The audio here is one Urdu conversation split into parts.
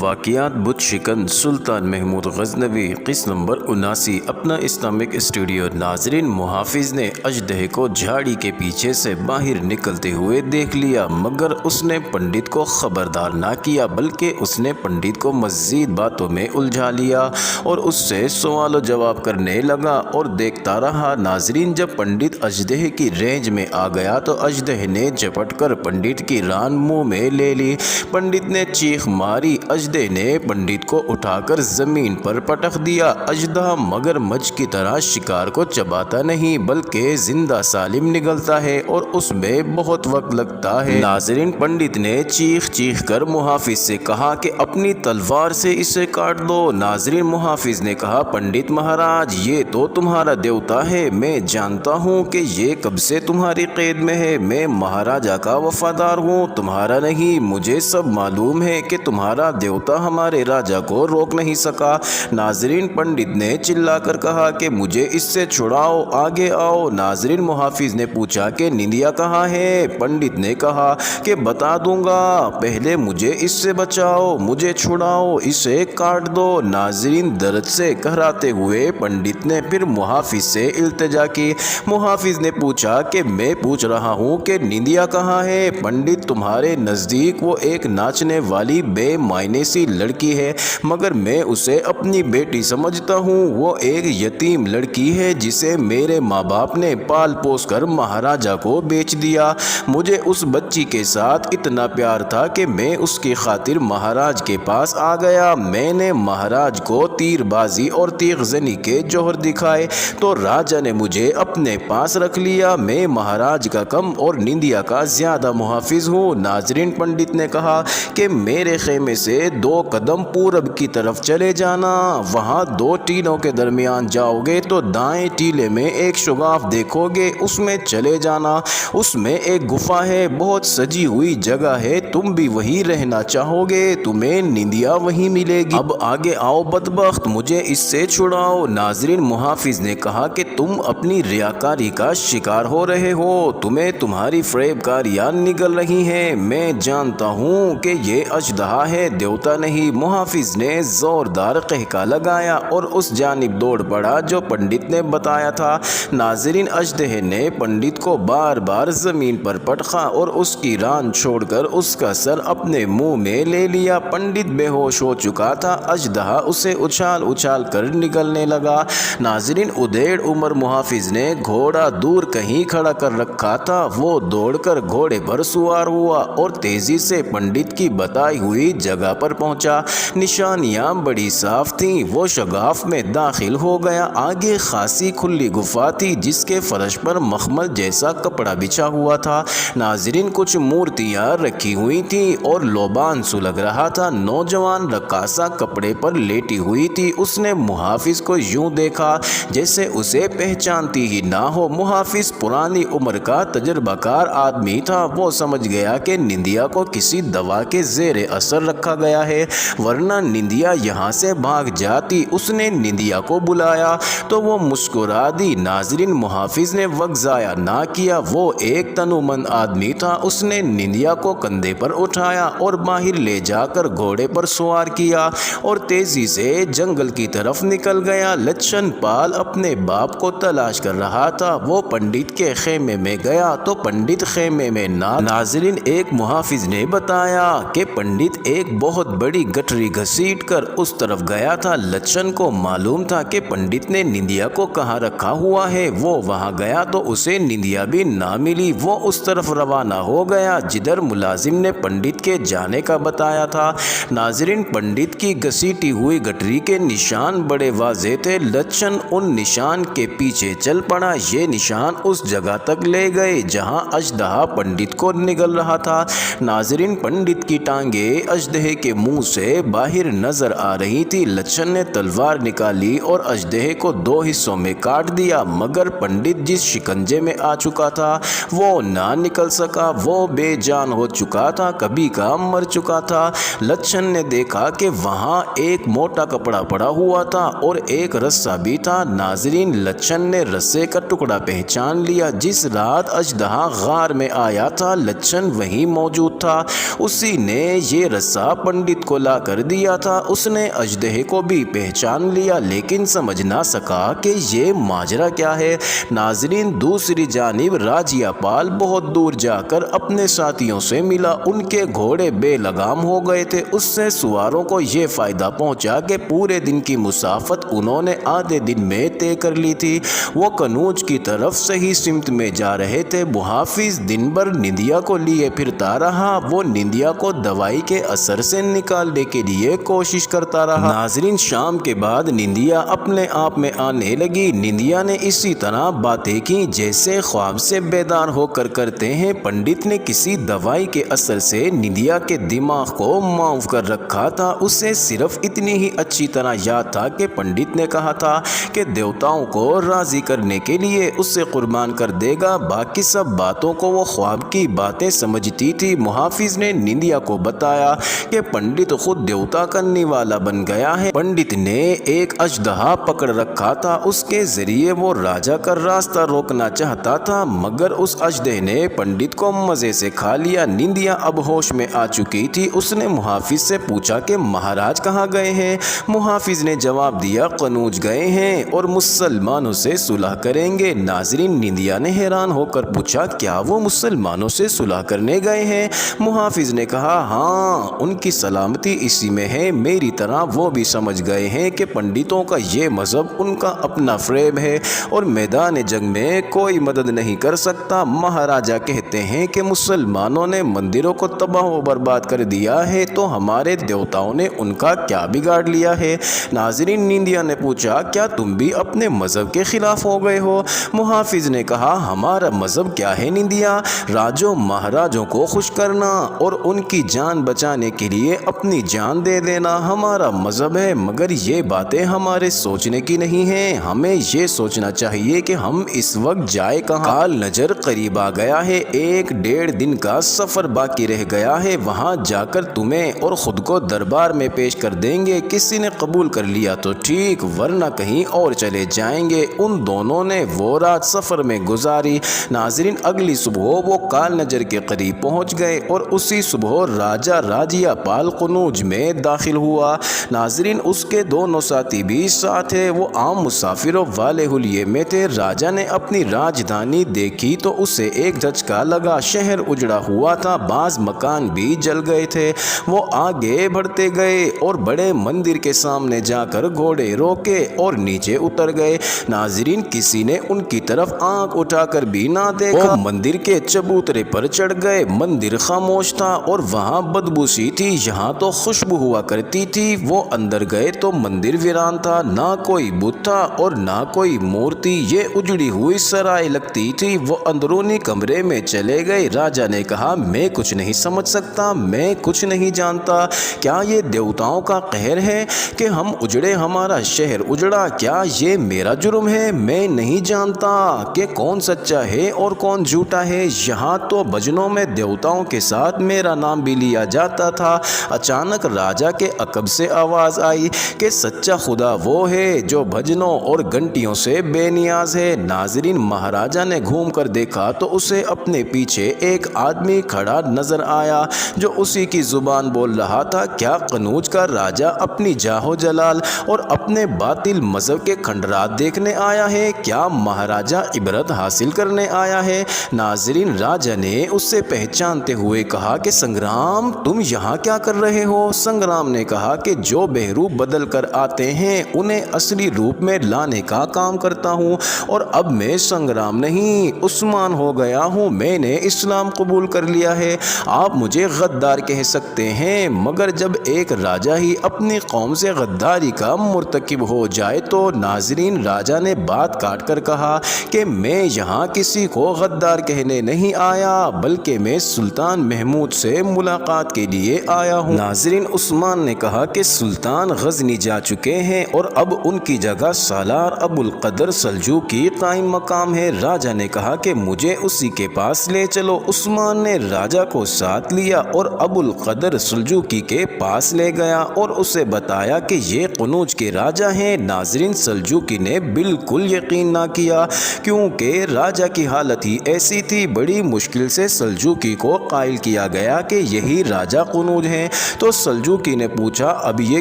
واقعات بت شکن سلطان محمود غزنوی قسط نمبر 79 اپنا اسلامک اسٹوڈیو۔ ناظرین، محافظ نے اژدہے کو جھاڑی کے پیچھے سے باہر نکلتے ہوئے دیکھ لیا، مگر اس نے پنڈت کو خبردار نہ کیا بلکہ اس نے پنڈت کو مزید باتوں میں الجھا لیا اور اس سے سوال و جواب کرنے لگا اور دیکھتا رہا۔ ناظرین، جب پنڈت اژدہے کی رینج میں آ گیا تو اژدہے نے جھپٹ کر پنڈت کی ران منہ میں لے لی۔ پنڈت نے چیخ ماری، اژدہے نے پنڈت کو اٹھا کر زمین پر پٹک دیا۔ اژدہا مگر مچھ کی طرح شکار کو چباتا نہیں بلکہ زندہ سالم نگلتا ہے اور اس میں بہت وقت لگتا ہے۔ ناظرین، پنڈت نے چیخ چیخ کر محافظ سے کہا کہ اپنی تلوار سے اسے کاٹ دو۔ ناظرین، محافظ نے کہا، پنڈت مہاراج، یہ تو تمہارا دیوتا ہے، میں جانتا ہوں کہ یہ کب سے تمہاری قید میں ہے، میں مہاراجا کا وفادار ہوں، تمہارا نہیں۔ مجھے سب معلوم ہے کہ تمہارا دیوتا ہمارے راجا کو روک نہیں سکا۔ ناظرین، پنڈت نے چلا کر کہا کہ مجھے اس سے چھڑاؤ، آگے آؤ۔ ناظرین، محافظ نے پوچھا کہ نندیا کہاں ہے؟ پنڈت نے کہا کہ بتا دوں گا، پہلے مجھے اس سے بچاؤ، مجھے چھڑاؤ، اسے کاٹ دو۔ ناظرین، درد سے قہراتے ہوئے پنڈت نے پھر محافظ سے التجا کی۔ محافظ نے پوچھا کہ میں پوچھ رہا ہوں کہ نندیا کہاں ہے؟ پنڈت، تمہارے نزدیک وہ ایک ناچنے والی بے معنی سی لڑکی ہے، مگر میں اسے اپنی بیٹی سمجھتا ہوں۔ وہ ایک یتیم لڑکی ہے جسے میرے ماں باپ نے پال پوس کر مہاراجا کو بیچ دیا۔ مجھے اس بچی کے ساتھ اتنا پیار تھا کہ میں اس کی خاطر مہاراج کے پاس آ گیا۔ میں نے مہاراج کو تیر بازی اور تیغ زنی کے جوہر دکھائے تو راجا نے مجھے اپنے پاس رکھ لیا۔ میں مہاراج کا کم اور نندیا کا زیادہ محافظ ہوں۔ ناظرین، پنڈت نے کہا کہ میرے خیمے سے 2 قدم پورب کی طرف چلے جانا، وہاں 2 ٹیلوں کے درمیان جاؤ گے تو دائیں ٹیلے میں ایک شگاف دیکھو گے، اس میں چلے جانا، اس میں ایک گفا ہے، بہت سجی ہوئی جگہ ہے، تم بھی وہیں رہنا چاہو گے، تمہیں نندیا وہیں ملے گی۔ اب آگے آؤ بدبخت، مجھے اس سے چھڑاؤ۔ ناظرین، محافظ نے کہا کہ تم اپنی ریاکاری کا شکار ہو رہے ہو، تمہیں تمہاری فریب کاریاں نگل رہی ہیں، میں جانتا ہوں کہ یہ اژدہا ہے، دیوتا نہیں۔ محافظ نے زوردار قہقہ لگایا اور اس جانب دوڑ پڑا جو پنڈت نے بتایا تھا۔ ناظرین، اژدہے نے پنڈت کو بار بار زمین پر پٹکا اور اس کی ران چھوڑ کر اس کا سر اپنے منہ میں لے لیا۔ پنڈت بے ہوش ہو چکا تھا، اژدہا اسے اچھال اچھال کر نگلنے لگا۔ ناظرین، ادھیڑ عمر محافظ نے گھوڑا دور کہیں کھڑا کر رکھا تھا، وہ دوڑ کر گھوڑے پر سوار ہوا اور تیزی سے پنڈت کی بتائی ہوئی جگہ پر پہنچا۔ نشانیاں بڑی صاف تھیں، وہ شگاف میں داخل ہو گیا۔ آگے خاصی کھلی گفا تھی جس کے فرش پر مخمل جیسا کپڑا بچھا ہوا تھا۔ ناظرین، کچھ مورتیاں رکھی ہوئی تھیں اور لوبان سلگ رہا تھا۔ نوجوان رقاصہ کپڑے پر لیٹی ہوئی تھی، اس نے محافظ کو یوں دیکھا جیسے اسے پہچانتی ہی نہ ہو۔ محافظ پرانی عمر کا تجربہ کار آدمی تھا، وہ سمجھ گیا کہ نندیا کو کسی دوا کے زیر اثر رکھا گیا ہے، ورنہ نندیا یہاں سے بھاگ جاتی۔ اس نے نندیا کو بلایا تو وہ مسکرا دی۔ ناظرین، محافظ نے وقت ضائع نہ کیا، وہ ایک تنومند آدمی تھا۔ اس نے نندیا کو کندھے پر اٹھایا اور باہر لے جا کر گھوڑے پر سوار کیا اور تیزی سے جنگل کی طرف نکل گیا۔ لچھن پال اپنے باپ کو تلاش کر رہا تھا، وہ پنڈت کے خیمے میں گیا تو پنڈت خیمے میں نہ۔ ناظرین، ایک محافظ نے بتایا کہ پنڈت ایک بہت بڑی گٹری گھسیٹ کر اس طرف گیا تھا۔ لچھن کو معلوم تھا کہ پنڈت نے نندیا کو کہاں رکھا ہوا ہے، وہ وہاں گیا تو اسے نندیا بھی نہ ملی، وہ اس طرف روانہ ہو گیا جدھر ملازم نے پنڈت کے جانے کا بتایا تھا۔ ناظرین، پنڈت کی گھسیٹی ہوئی گٹری کے نشان بڑے واضح تھے۔ لچھن ان نشان کے پیچھے چل پڑا، یہ نشان اس جگہ تک لے گئے جہاں اژدہا پنڈت کو نگل رہا تھا۔ ناظرین، پنڈت کی ٹانگیں اژدہے کے منہ سے باہر نظر آ رہی تھی۔ لچھن نے تلوار نکالی اور اژدہے کو 2 حصوں میں کاٹ دیا، مگر پنڈت جس شکنجے میں آ چکا تھا وہ نہ نکل سکا، وہ بے جان ہو چکا تھا، کبھی کا مر چکا تھا۔ لچھن نے دیکھا کہ وہاں ایک موٹا کپڑا پڑا ہوا تھا اور ایک رسا بھی تھا۔ ناظرین، لچھن نے رسے کا ٹکڑا پہچان لیا، جس رات اژدہا غار میں آیا تھا لچھن وہیں موجود تھا، اسی نے یہ رسا پنڈت پنڈت کو لا کر دیا تھا اس نے اژدہے کو بھی پہچان لیا لیکن سمجھ نہ سکا کہ یہ ماجرا کیا ہے۔ ناظرین، دوسری جانب راجیہ پال بہت دور جا کر اپنے ساتھیوں سے ملا۔ ان کے گھوڑے بے لگام ہو گئے تھے۔ اس سے سواروں کو یہ فائدہ پہنچا کہ پورے دن کی مسافت انہوں نے آدھے دن میں طے کر لی تھی۔ وہ کنوج کی طرف صحیح سمت میں جا رہے تھے۔ محافظ دن بھر نندیا کو لیے پھرتا رہا۔ وہ نندیا کو دوائی کے اثر سے نکالنے کے لیے کوشش کرتا رہا۔ ناظرین، شام کے بعد نندیا اپنے آپ میں آنے لگی۔ نندیا نے اسی طرح باتیں کی جیسے خواب سے بیدار ہو کر کرتے ہیں۔ پنڈت نے کسی دوائی کے اثر سے نندیا کے دماغ کو معاف کر رکھا تھا۔ اسے صرف اتنی ہی اچھی طرح یاد تھا کہ پنڈت نے کہا تھا کہ دیوتاؤں کو راضی کرنے کے لیے اسے قربان کر دے گا۔ باقی سب باتوں کو وہ خواب کی باتیں سمجھتی تھی۔ محافظ نے نندیا کو بتایا کہ پنڈت خود دیوتا کرنے والا بن گیا ہے۔ پنڈت نے ایک اژدہا پکڑ رکھا تھا، اس کے ذریعے وہ راجا کا راستہ روکنا چاہتا تھا مگر اس اژدہے نے پنڈت کو مزے سے کھا لیا۔ نندیا اب ہوش میں آ چکی تھی۔ اس نے محافظ سے پوچھا کہ مہاراج کہاں گئے ہیں؟ محافظ نے جواب دیا قنوج گئے ہیں اور مسلمانوں سے صلح کریں گے۔ ناظرین، نندیا نے حیران ہو کر پوچھا کیا وہ مسلمانوں سے صلح کرنے گئے ہیں؟ محافظ نے کہا ہاں، ان کی سلامتی اسی میں ہے۔ میری طرح وہ بھی سمجھ گئے ہیں کہ پنڈتوں کا یہ مذہب ان کا اپنا فریب ہے اور میدان جنگ میں کوئی مدد نہیں کر سکتا۔ مہاراجا کہتے ہیں کہ مسلمانوں نے مندروں کو تباہ و برباد کر دیا ہے تو ہمارے دیوتاؤں نے ان کا کیا بگاڑ لیا ہے؟ ناظرین، نندیا نے پوچھا کیا تم بھی اپنے مذہب کے خلاف ہو گئے ہو؟ محافظ نے کہا ہمارا مذہب کیا ہے نندیا؟ راجوں مہاراجوں کو خوش کرنا اور ان کی جان بچانے کے لیے اپنی جان دے دینا ہمارا مذہب ہے، مگر یہ باتیں ہمارے سوچنے کی نہیں ہیں۔ ہمیں یہ سوچنا چاہیے کہ ہم اس وقت جائے کہاں۔ کال نجر قریب آ گیا ہے، 1.5 دن کا سفر باقی رہ گیا ہے۔ وہاں جا کر تمہیں اور خود کو دربار میں پیش کر دیں گے۔ کسی نے قبول کر لیا تو ٹھیک، ورنہ کہیں اور چلے جائیں گے۔ ان دونوں نے وہ رات سفر میں گزاری۔ ناظرین، اگلی صبح وہ کال نجر کے قریب پہنچ گئے اور اسی صبح راجا راجیہ پال قنوج میں داخل ہوا۔ ناظرین، اس کے دونوں ساتھی بھی ساتھ تھے۔ وہ عام مسافروں والے حلیے میں تھے۔ راجا نے اپنی راجدھانی دیکھی تو اسے ایک دھچکا لگا۔ شہر اجڑا ہوا تھا، بعض مکان بھی جل گئے تھے۔ وہ آگے بڑھتے گئے اور بڑے مندر کے سامنے جا کر گھوڑے روکے اور نیچے اتر گئے۔ ناظرین، کسی نے ان کی طرف آنکھ اٹھا کر بھی نہ دیکھا۔ وہ مندر کے چبوترے پر چڑھ گئے۔ مندر خاموش تھا اور وہاں بدبو سی تھی، یہاں تو خوشبو ہوا کرتی تھی۔ وہ اندر گئے تو مندر ویران تھا، نہ کوئی بت تھا اور نہ کوئی مورتی، یہ اجڑی ہوئی سرائے لگتی تھی۔ وہ اندرونی کمرے میں چلے گئے۔ راجا نے کہا میں کچھ نہیں سمجھ سکتا، میں کچھ نہیں جانتا۔ کیا یہ دیوتاؤں کا قہر ہے کہ ہم اجڑے، ہمارا شہر اجڑا؟ کیا یہ میرا جرم ہے؟ میں نہیں جانتا کہ کون سچا ہے اور کون جھوٹا ہے۔ یہاں تو بھجنوں میں دیوتاؤں کے ساتھ میرا نام بھی لیا جاتا تھا۔ اچانک راجا کے عقب سے آواز آئی کہ سچا خدا وہ ہے جو بھجنوں اور گھنٹیوں سے بے نیاز ہے۔ ناظرین، مہاراجا نے گھوم کر دیکھا تو اسے اپنے پیچھے ایک آدمی کھڑا نظر آیا جو اسی کی زبان بول رہا تھا۔ کیا قنوج کا راجا اپنی جاہو جلال اور اپنے باطل مذہب کے کھنڈرات دیکھنے آیا ہے؟ کیا مہاراجا عبرت حاصل کرنے آیا ہے؟ ناظرین، راجا نے اس سے پہچانتے ہوئے کہا کہ سنگرام، تم یہاں کیا کر رہے ہو؟ سنگرام نے کہا کہ جو بہروپ بدل کر آتے ہیں انہیں اصلی روپ میں لانے کا کام کرتا ہوں، اور اب میں سنگرام نہیں، عثمان ہو گیا ہوں۔ میں نے اسلام قبول کر لیا ہے۔ آپ مجھے غدار کہہ سکتے ہیں، مگر جب ایک راجا ہی اپنی قوم سے غداری کا مرتکب ہو جائے تو۔ ناظرین، راجا نے بات کاٹ کر کہا کہ میں یہاں کسی کو غدار کہنے نہیں آیا، بلکہ میں سلطان محمود سے ملاقات کے لیے آیا ہوں۔ ناظرین، عثمان نے کہا کہ سلطان غزنی جا چکے ہیں اور اب ان کی جگہ سالار ابو القدر سلجوقی قائم مقام ہے۔ راجا نے کہا کہ مجھے اسی کے پاس لے چلو۔ عثمان نے راجا کو ساتھ لیا اور ابو القدر سلجوقی کے پاس لے گیا اور اسے بتایا کہ یہ قنوج کے راجا ہیں۔ ناظرین، سلجوقی نے بالکل یقین نہ کیا کیونکہ راجا کی حالت ہی ایسی تھی۔ بڑی مشکل سے سلجوقی کو قائل کیا گیا کہ یہی راجہ قنوج ہیں۔ تو سلجوقی نے پوچھا اب یہ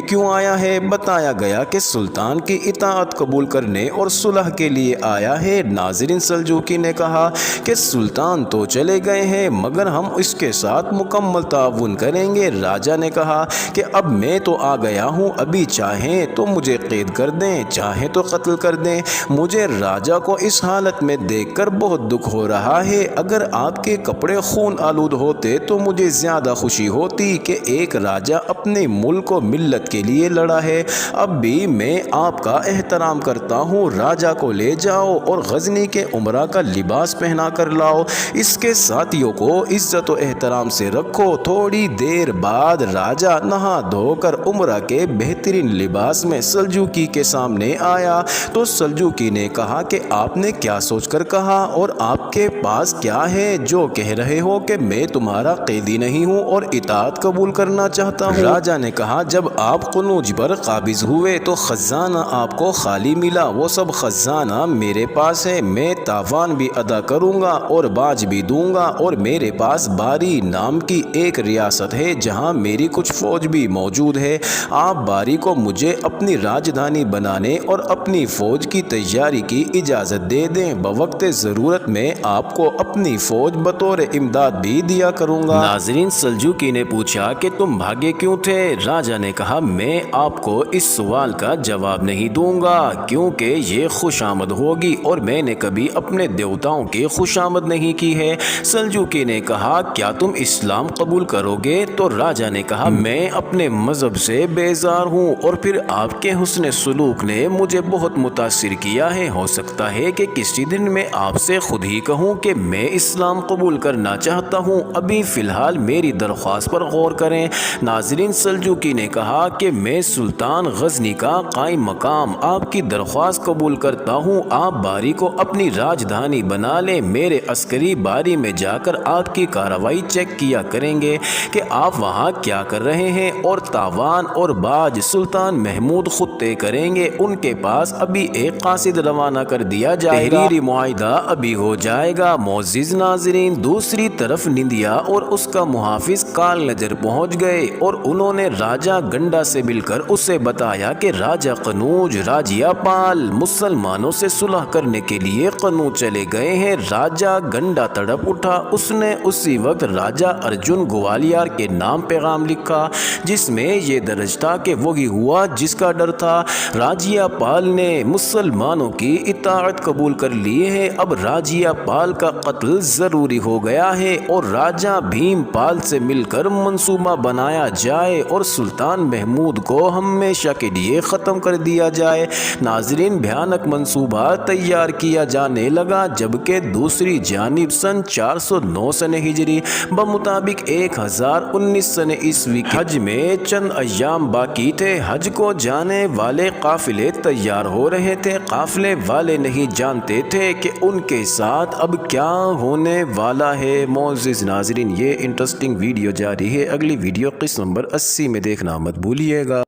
کیوں آیا ہے؟ بتایا گیا کہ سلطان کی اطاعت قبول کرنے اور صلح کے لیے آیا ہے۔ ناظرین، سلجوقی نے کہا کہ سلطان تو چلے گئے ہیں مگر ہم اس کے ساتھ مکمل تعاون کریں گے۔ راجہ نے کہا کہ اب میں تو آ گیا ہوں، ابھی چاہیں تو مجھے قید کر دیں، چاہیں تو قتل کر دیں۔ مجھے راجہ کو اس حالت میں دیکھ کر بہت دکھ ہو رہا ہے۔ اگر آپ کے کپڑے خون آلود ہوتے تو مجھے زیادہ خوشی ہوتی کہ ایک راجہ اپنے ملک و ملت کے لیے لڑا ہے۔ اب بھی میں آپ کا احترام کرتا ہوں، راجہ کو لے جاؤ اور غزنی کے امراء کا لباس پہنا کر لاؤ، اس کے ساتھیوں کو عزت و احترام سے رکھو۔ تھوڑی دیر بعد راجہ نہا دھو کر امراء کے بہترین لباس میں سلجوقی کے سامنے آیا تو سلجوقی نے کہا کہ آپ نے کیا سوچ کر کہا اور آپ کے پاس کیا ہے جو کہہ رہے ہو کہ میں تمہارا قیدی نہیں ہوں اور اطاعت قبول کرنا چاہتا ہوں؟ راجہ نے کہا جب آپ قنوج پر قابض ہوئے تو خزانہ آپ کو خالی ملا، وہ سب خزانہ میرے پاس ہے، میں تاوان بھی ادا کروں گا اور باج بھی دوں گا، اور میرے پاس باری نام کی ایک ریاست ہے جہاں میری کچھ فوج بھی موجود ہے۔ آپ باری کو مجھے اپنی راجدھانی بنانے اور اپنی فوج کی تیاری کی اجازت دے دیں، بوقت ضرورت میں آپ کو اپنی فوج بطور امداد بھی دیا کروں گا۔ ناظرین، سلجوقی نے پوچھا کہ تم بھاگے کیوں تھے؟ راجہ نے کہا میں آپ کو اس سوال کا جواب نہیں دوں گا کیونکہ یہ خوش آمد ہوگی اور میں نے کبھی اپنے دیوتاؤں کی خوش آمد نہیں کی ہے۔ سلجوقی نے کہا کیا تم اسلام قبول کرو گے؟ تو راجہ نے کہا میں اپنے مذہب سے بیزار ہوں اور پھر آپ کے حسن سلوک نے مجھے بہت متاثر کیا ہے، ہو سکتا ہے کہ کسی دن میں آپ سے خود ہی کہوں کہ میں اسلام قبول کرنا چاہتا ہوں، ابھی فی الحال میری درخواست پر غور کریں۔ ناظرین، سلجوقی نے کہا کہ میں سلطان غزنی کا قائم مقام آپ کی درخواست قبول کرتا ہوں، آپ باری کو اپنی راجدھانی بنا لیں، میرے عسکری باری میں جا کر آپ کی کارروائی چیک کیا کریں گے کہ آپ وہاں کیا کر رہے ہیں، اور تاوان اور باج سلطان محمود خود طے کریں گے، ان کے پاس ابھی ایک قاصد روانہ کر دیا جائے گا، تحریری معاہدہ ابھی ہو جائے گا۔ معزز ناظرین، دوسری طرف نندیا اور اس کا محافظ کال نجر پہنچ گئے اور انہوں نے راجہ گنڈا سے مل کر اسے بتایا کہ راجہ قنوج راجیہ پال مسلمانوں سے صلح کرنے کے لیے قنوج چلے گئے ہیں۔ راجہ گنڈا تڑپ اٹھا، اس نے اسی وقت راجہ ارجن گوالیار کے نام پیغام لکھا جس میں یہ درج تھا کہ وہی ہوا جس کا ڈر تھا، راجیہ پال نے مسلمانوں کی اطاعت قبول کر لی ہے، اب راجیہ پال کا قتل ضروری ہو گیا ہے اور راجہ بھیم پال سے مل کر منصوبہ بنایا جائے اور سلطان محمود کو ہمیشہ کے لیے ختم کر دیا جائے۔ ناظرین، بھیانک منصوبہ تیار کیا جانے لگا، جبکہ دوسری جانب سن 409 سن ہجری بمطابق 1019 سن عیسوی حج میں چند ایام باقی تھے۔ حج کو جانے والے قافلے تیار ہو رہے تھے، قافلے والے نہیں جانتے تھے کہ ان کے ساتھ اب کیا ہونے والا ہے۔ معزز ناظرین، یہ انٹرسٹنگ ویڈیو جاری ہے، اگلی ویڈیو قسط نمبر 80 میں دیکھنا مت بھولیے گا۔